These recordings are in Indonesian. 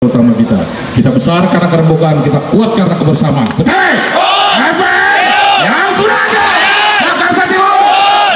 utama kita. Kita besar karena kerembukan, kita kuat karena kebersamaan. Betul? Yang kurang Jakarta Timur.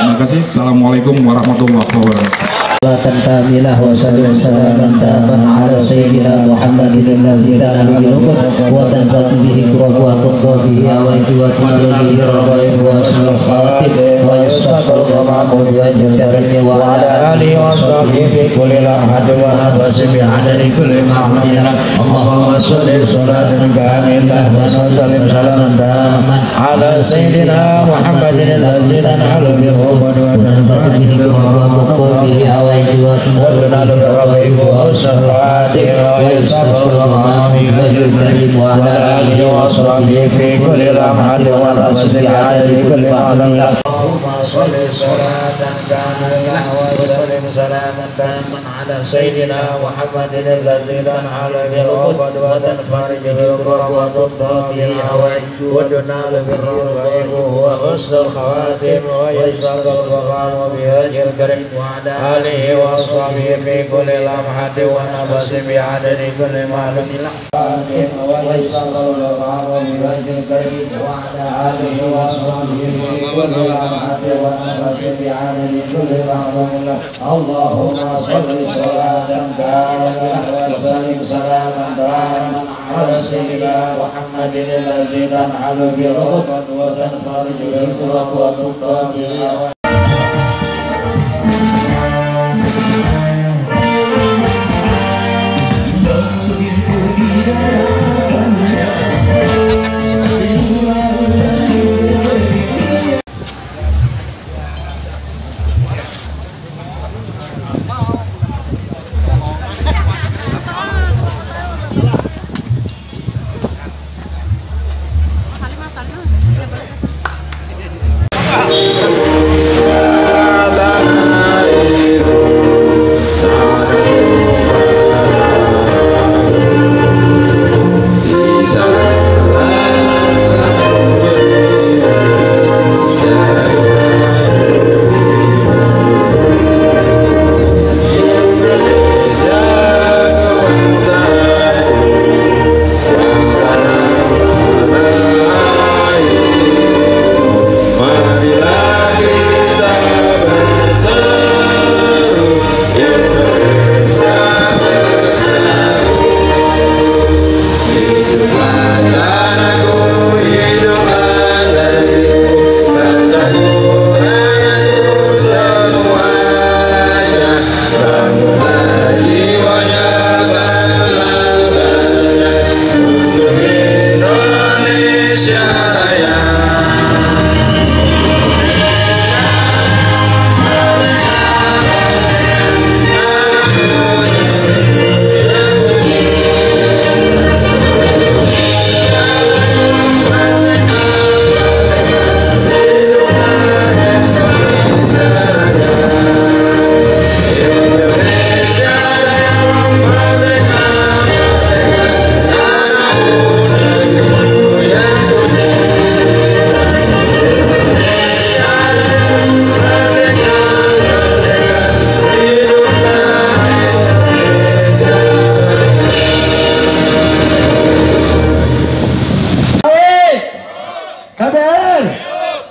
Terima kasih. Assalamualaikum warahmatullahi wabarakatuh. كاملة وسلم سلاما تاما على سيدنا محمد الذي تنال بالعقد وتنفذ به كرب وتقضى به أوائد وتنال به رغائب واسم الخاتم ويستصل معه بأجر الكريم وعلى آله وصحبه في كل لمحة ونفس بعدد كل معمل. اللهم صل صلاة كاملة وسلم سلاما تاما على سيدنا محمد الذي تنال بالعقد وتنفذ به كرب وتقضى به ونال بالرغيب والشفاعة ويستصل معه بأجر الكريم وعلى آله وصحبه في كل لمحة ونفس بعدد كل معمل. اللهم صل صلاة كاملة وسلم سلاما تاما على سيدنا محمد الذي تنال بالعقد وتنفرج بالكرب وتقضى به الحوائج وتنال به الرغيب وحسن الخواتم ويستصل الغفران بأجر الكريم وعلى آله وصحبه في كل لمحة ونفس بعدد كل معلوم ويستصل الغفران بأجر الكريم وعلى آله وصحبه في كل لمحة ونفس بعدد كل معلوم. اللهم صل صلاة كاملة وسلم سلاما تاما على سيدنا محمد الذي تنحل بالعقد وتنفرج بالكرب وتقضى به.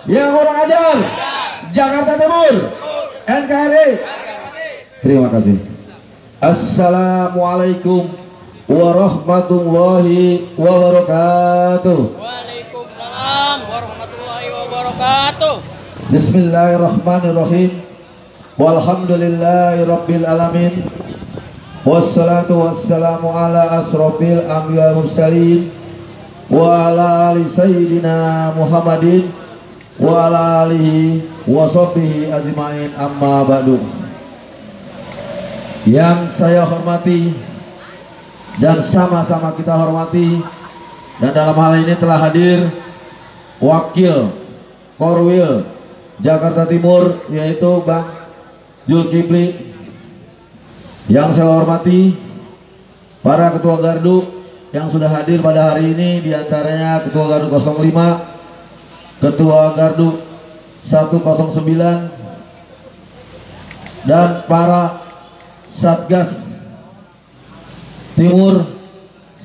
Yang kurang ajar Jakarta Timur NKRI. Terima kasih. Assalamualaikum warahmatullahi wabarakatuh. Waalaikumsalam warahmatullahi wabarakatuh. Bismillahirrahmanirrahim. Walhamdulillahi rabbil alamin. Wassalatu wassalamu ala asrofil anbiya mursalin wa ala ali sayyidina Muhammadin wa ala alihi wa sahbihi ajmain, amma ba'du. Yang saya hormati dan sama-sama kita hormati, dan dalam hal ini telah hadir Wakil Korwil Jakarta Timur, yaitu Bang Zulkifli. Yang saya hormati para ketua gardu yang sudah hadir pada hari ini, diantaranya Ketua Gardu 05, Ketua Gardu 109, dan para Satgas Timur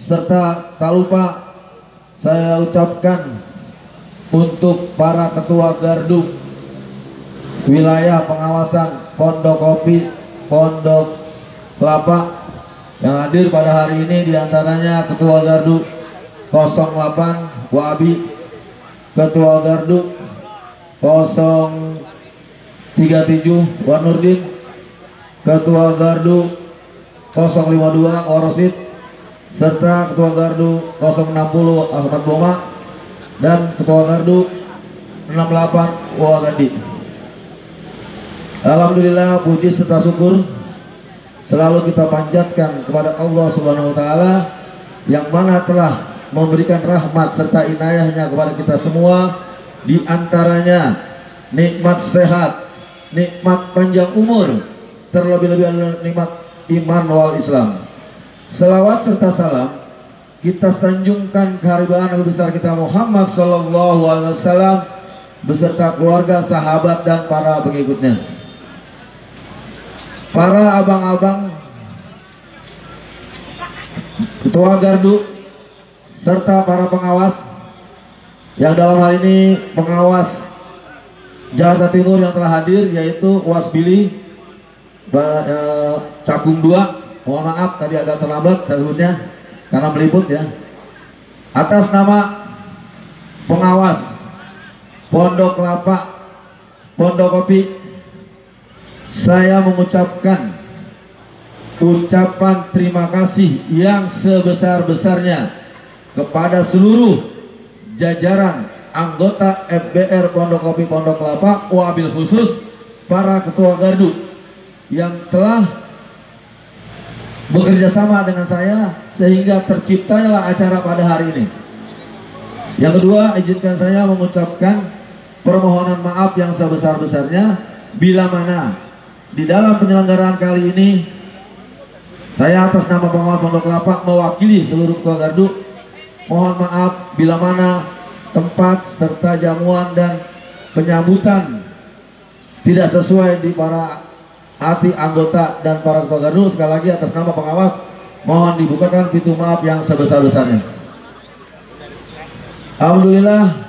serta tak lupa saya ucapkan untuk para ketua gardu wilayah pengawasan Pondok Kopi, Pondok Kelapa yang hadir pada hari ini, diantaranya Ketua Gardu 08 Wabi, Ketua Gardu 037 Wanurdin, Ketua Gardu 052 Worosid, serta Ketua Gardu 060 Ahmad Boma, dan Ketua Gardu 68 Wagandi. Alhamdulillah, puji serta syukur selalu kita panjatkan kepada Allah Subhanahu wa taala yang mana telah memberikan rahmat serta inayahnya kepada kita semua, di antaranya nikmat sehat, nikmat panjang umur, terlebih-lebih nikmat iman wal Islam. Selawat serta salam kita sanjungkan kehadiran Nabi besar kita Muhammad sallallahu alaihi wasallam beserta keluarga, sahabat, dan para pengikutnya. Para abang-abang, ketua gardu, serta para pengawas yang dalam hal ini pengawas Jakarta Timur yang telah hadir, yaitu Wasbili Cakung 2. Mohon maaf tadi agak terlambat saya sebutnya karena meliput ya. Atas nama pengawas Pondok Kelapa, Pondok Kopi, saya mengucapkan ucapan terima kasih yang sebesar-besarnya kepada seluruh jajaran anggota FBR Pondok Kopi Pondok Kelapa, wabil khusus para ketua gardu yang telah bekerja sama dengan saya sehingga terciptalah acara pada hari ini. Yang kedua, izinkan saya mengucapkan permohonan maaf yang sebesar-besarnya bila mana di dalam penyelenggaraan kali ini saya atas nama pengawas Pondok Kelapa mewakili seluruh ketua gardu mohon maaf bila mana tempat serta jamuan dan penyambutan tidak sesuai di para hati anggota dan para ketua gardu. Sekali lagi atas nama pengawas mohon dibukakan pintu maaf yang sebesar-besarnya. Alhamdulillah,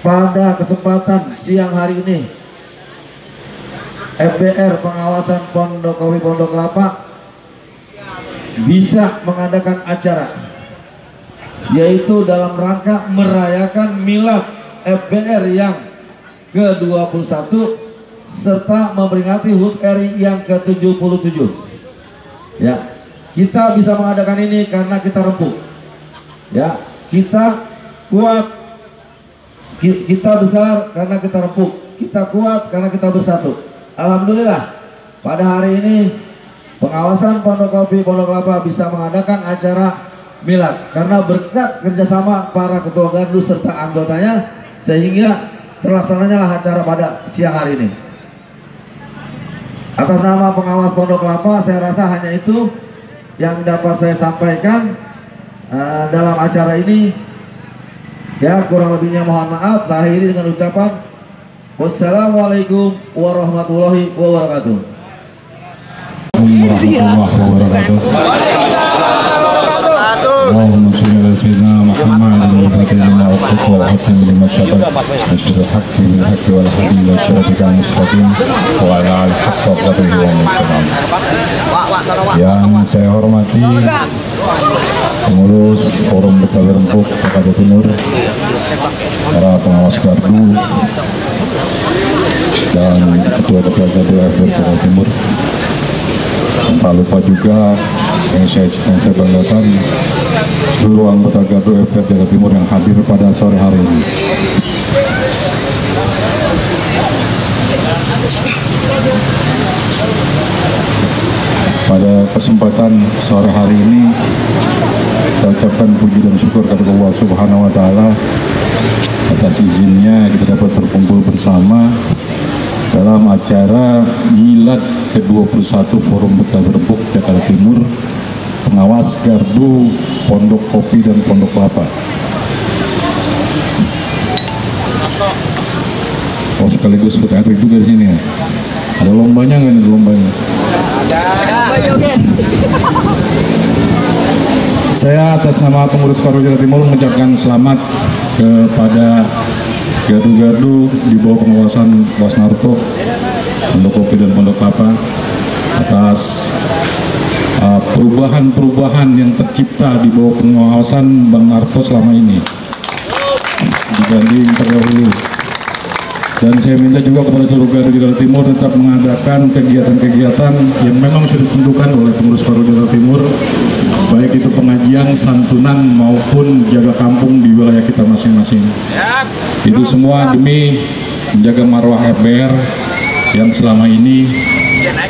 pada kesempatan siang hari ini FBR pengawasan Pondok Kopi Pondok Kelapa bisa mengadakan acara, yaitu dalam rangka merayakan milad FBR yang ke-21 serta memperingati HUT RI yang ke-77. Ya, kita bisa mengadakan ini karena kita rempuk. Ya, kita kuat, kita besar karena kita rempuk, kita kuat karena kita bersatu. Alhamdulillah, pada hari ini pengawasan Pondok Kopi Pondok Kelapa bisa mengadakan acara milad karena berkat kerjasama para ketua gardu serta anggotanya sehingga terlaksananya acara pada siang hari ini. Atas nama pengawas Pondok Kelapa, saya rasa hanya itu yang dapat saya sampaikan dalam acara ini. Ya, kurang lebihnya mohon maaf. Saya akhiri dengan ucapan wassalamualaikum warahmatullahi wabarakatuh. اللهم صل على سيدنا محمد الفاتح لما أغلق والخاتم لما سبق ناصر الحق بالحق والهادي إلى صراطك المستقيم وعلى آله حق قدره ومقداره. Yang saya hormati pengurus Forum Betawi Rempuk Jakarta Timur, para pengawas gardu dan ketua-ketua gardu FBR Jakarta Timur. Tak lupa juga yang saya banggakan seluruh anggota gardu FBR Jakarta Timur yang hadir pada sore hari ini. Pada kesempatan sore hari ini kita ucapkan puji dan syukur kepada Allah Subhanahu wa taala atas izinnya kita dapat berkumpul bersama dalam acara milad ke-21 Forum Betawi Rempuk Jakarta Timur, pengawas gardu Pondok Kopi dan Pondok Kelapa. Oh, sekaligus food and juga di sini ya. Ada lombanya nggak nih lombanya? Ada. Saya atas nama pengurus Koru Jawa Timur mengucapkan selamat kepada gardu-gardu di bawah pengawasan Wasnarto, Pondok Kopi dan Pondok Kelapa atas perubahan-perubahan yang tercipta di bawah pengawasan Bang Narto selama ini dibanding terdahulu. Dan saya minta juga kepada seluruh gardu Jawa Timur tetap mengadakan kegiatan-kegiatan yang memang sudah ditentukan oleh pengurus Koru Jawa Timur, baik itu pengajian, santunan maupun jaga kampung di wilayah kita masing-masing. Itu semua demi menjaga marwah FBR yang selama ini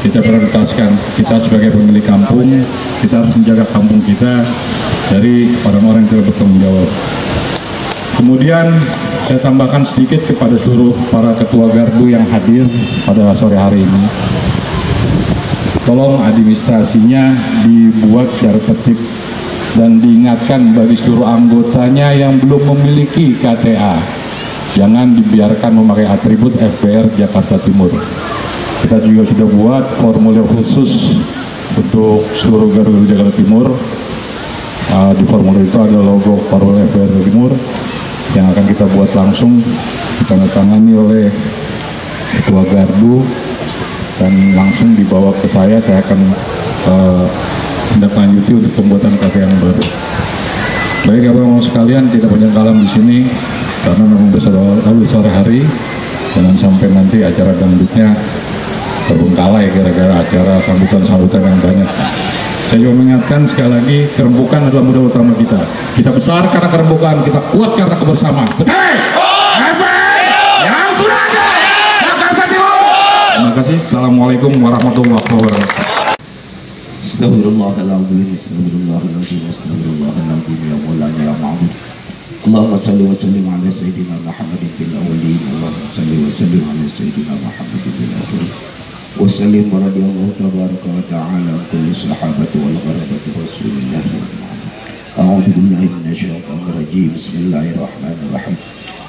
kita prioritaskan. Kita sebagai pemilik kampung, kita harus menjaga kampung kita dari orang-orang yang tidak bertanggung jawab. Kemudian saya tambahkan sedikit kepada seluruh para ketua gardu yang hadir pada sore hari ini. Tolong administrasinya dibuat secara tertib dan diingatkan bagi seluruh anggotanya yang belum memiliki KTA. Jangan dibiarkan memakai atribut FBR Jakarta Timur. Kita juga sudah buat formulir khusus untuk seluruh gardu Jakarta Timur. Di formulir itu ada logo formulir FBR Jakarta Timur yang akan kita buat langsung, ditandatangani oleh ketua gardu dan langsung dibawa ke saya akan tindak-lanjuti untuk pembuatan KTA yang baru. Baik Bapak-Ibu sekalian, tidak panjang kalam di sini karena memang lalu sore hari, jangan sampai nanti acara dangdutnya terbengkalai gara-gara acara sambutan-sambutan yang banyak. Saya juga mengingatkan sekali lagi, kerembukan adalah modal utama kita. Kita besar karena kerembukan, kita kuat karena kebersamaan. Betul? Yang sudah ada Jakarta Timur. Terima kasih. Assalamualaikum warahmatullahi wabarakatuh. Astagfirullahaladzim, astagfirullahaladzim, astagfirullahaladzim, ya Maulana ya Ma'bud. Allahumma salli wa sallim ala Sayyidina Muhammadin bil awwalin, Allahumma salli wa sallim ala Sayyidina Muhammadin bil akhirin. Wa sallim wa radiyallahu tabaraka wa ta'ala kulli sahabati wal gharabati Rasulillah. A'udhu billahi minasyaitonir rajim. Bismillahirrahmanirrahim.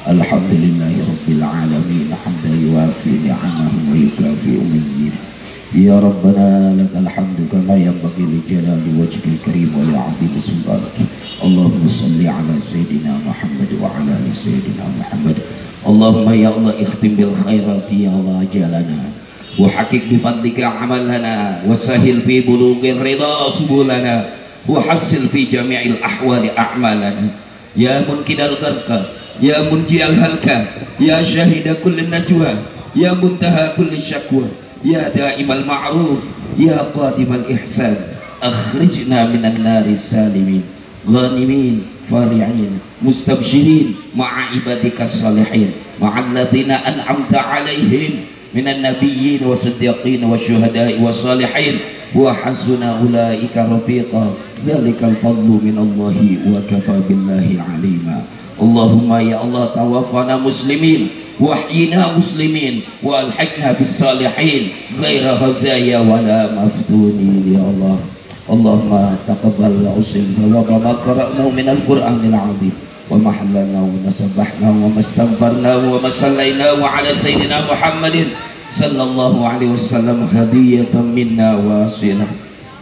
Alhamdulillahi rabbil alamin, hamdan yuwafi ni'amahu wa yukafi'u mazidah. Ya Rabbana lakal hamdu kama yanbaghi li jalali wajhikal karim wa li 'azimi sultanik. Allahumma salli ala Sayyidina Muhammad wa ala ali Sayyidina Muhammad. Allahumma ya Allah ikhtim bil khairati ya Allah ajalana wa haqiq bi fadlika amalana wa sahil fi bulughir ridha subulana wa hassil fi jami'il ahwali a'malana. Ya munkidal gharqa, ya munjiyal halka, ya syahida kulli najwa, ya muntaha kulli syakwa, ya da'imal ma'ruf, ya qadimal ihsan. Akhrijna minan nari salimin ghanimin fari'in mustabshirin ma'a ibadikas salihin ma'al ladhina an'amta alaihim minan nabiyyin wa siddiqin wa syuhada'i wa salihin wa hasuna ulaika rafiqa. Dzalikal fadlu minallahi wa kafa billahi alima. Allahumma ya Allah tawaffana muslimin wahyina muslimin wa alhiqna bis salihin ghaira khazaya wala maftunin ya Allah. Allahumma taqabbal wa usil wa ma qara'na min al-Qur'anil 'azim wa ma hallalna wa ma sabbahna wa ma istaghfarna wa ma sallaina wa ala sayyidina Muhammadin sallallahu alaihi wasallam hadiyatan minna wasilah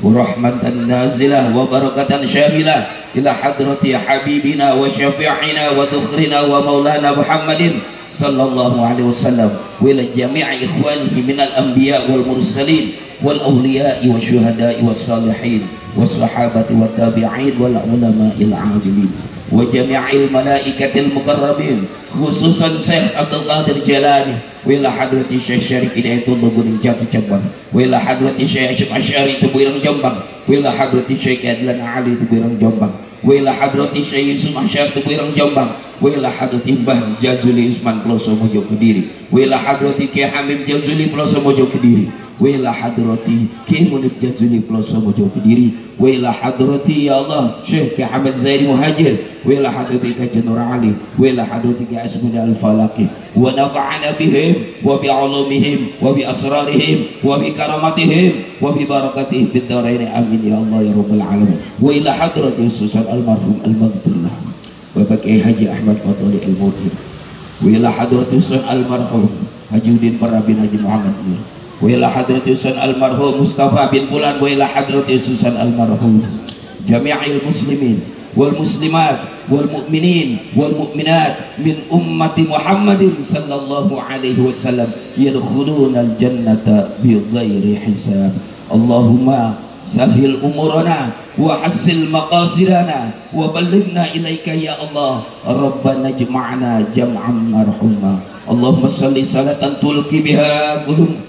wa rahmatan nazilah wa barakatan syamilah ila hadrati habibina wa syafi'ina wa dukhrina wa maulana Muhammadin sallallahu alaihi wasallam wa ila jami'i ikhwanihi minal anbiya wal mursalin wal awliya'i wa syuhada'i was salihin was sahabati wat tabi'in wal ulama'il 'adilin wa jami'il malaikatil muqarrabin khususan Syekh Abdul Qadir Jalani wa ila hadrati Syekh Syarif Hidayatullah Gunung Jati Cabang wa ila hadrati Syekh Asy'ari Tubirang Jombang wa ila hadrati Syekh Adlan Ali Tubirang Jombang wa ila hadrati Syekh Yusuf Asy'ari Tubirang Jombang wa ila hadrati Mbah Jazuli Usman Ploso Mojo Kediri wa ila hadrati Kiai Hamim Jazuli Ploso Mojo Kediri wa ila hadrati Kiai Munib Jazuli Ploso Mojo Kediri wa ila hadrati ya Allah Syekh Kiai Ahmad Zairi Muhajir wa ila hadrati Kiai Nur Ali wa ila hadrati Kiai Asmuni Al-Falaqi wa nafa'ana bihim wa bi ulumihim wa bi asrarihim wa bi karamatihim wa bi barakatihim fid dharain amin ya Allah ya rabbal alamin wa ila hadrati Sultan almarhum al-maghfirlah wa Kiai Haji Ahmad Fadli al-Mudhir wa ila hadrati Sultan almarhum Haji Udin Parabin Haji Muhammad Nur wa ila hadrati Sultan almarhum Mustafa bin Bulan wa ila hadrati Sultan almarhum jami'il muslimin wal muslimat wal mu'minin wal mu'minat min ummati Muhammadin sallallahu alaihi wasallam yadkhuluna al jannata bi ghairi hisab. Allahumma sahil umurana wa hassil maqasidana wa ballighna ilaika ya Allah. Rabbana jama'na jam'an marhuma. Allahumma salli salatan tulqi biha qulub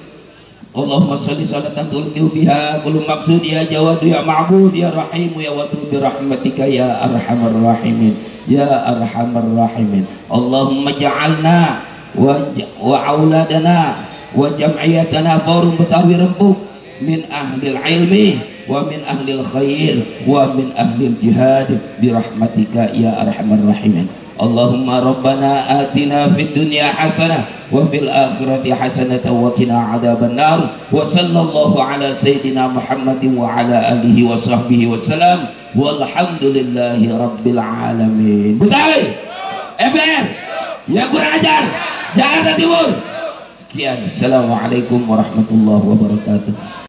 Allahumma salli salatan tulqi biha qulub maqsud ya Jawad ya Ma'bud ya Rahim ya Wadud bi rahmatika ya arhamar rahimin ya arhamar rahimin. Allahumma ja'alna wa auladana wa jam'iyatana forum Betawi Rempuk min ahlil ilmi wa min ahlil khair wa min ahlil jihad bi rahmatika ya arhamar rahimin. Allahumma rabbana atina fid dunya hasanah wa fil akhirati hasanah wa qina adzaban nar wa sallallahu ala sayyidina Muhammadin wa ala alihi wa sahbihi wasallam walhamdulillahi rabbil alamin. Betawi MPR yang kurang ajar Jakarta Timur. Sekian, assalamualaikum warahmatullahi wabarakatuh.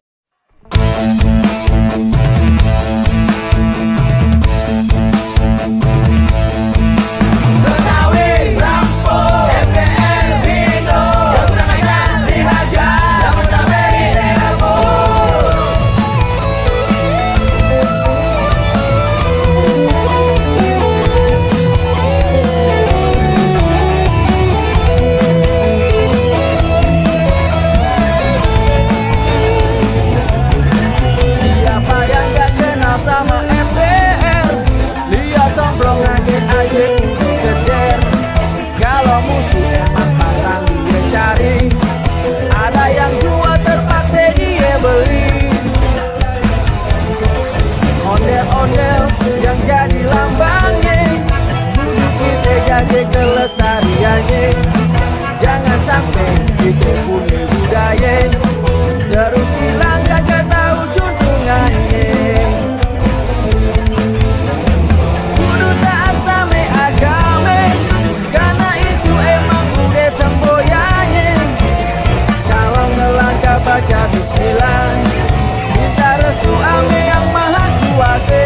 Kelestariannya jangan sampai kita punya budaya terus hilang kagak tahu juntungannya. Kudu taat sama agama karena itu emang udah semboyannya. Kalau ngelangkah baca bismillah kita restu ame yang maha kuasa.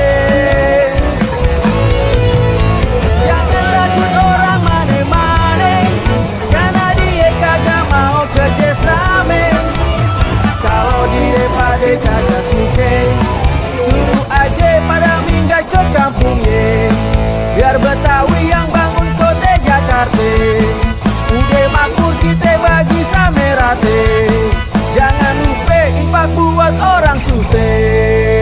Kagak suke suruh aja pada minggat ke kampungnya biar Betawi yang bangun kota Jakarta udah makmur kita bagi samerate jangan lupa infak buat orang susah.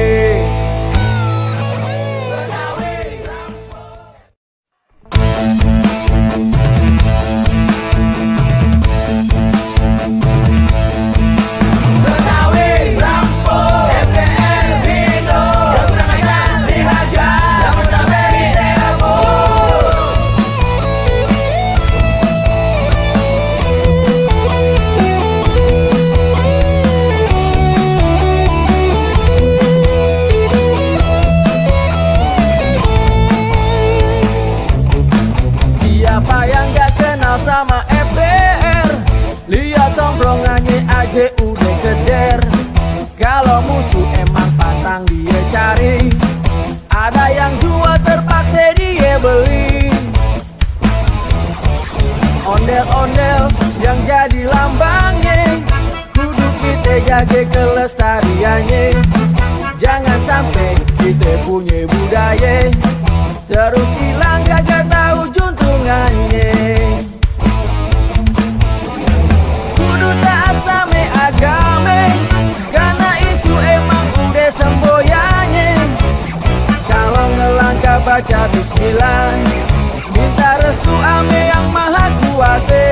Sama FBR lihat tongkrongannya aja udah keder. Kalau musuh emang patang dia cari, ada yang jual terpaksa dia beli. Ondel-ondel yang jadi lambangnya kudu kita jaga kelestariannya. Jangan sampai kita punya budaya terus hilang kagak tahu juntungannya. Taat sama agama karena itu emang udah semboyannya. Kalau ngelangkah baca bismillah minta restu ame yang maha kuasa.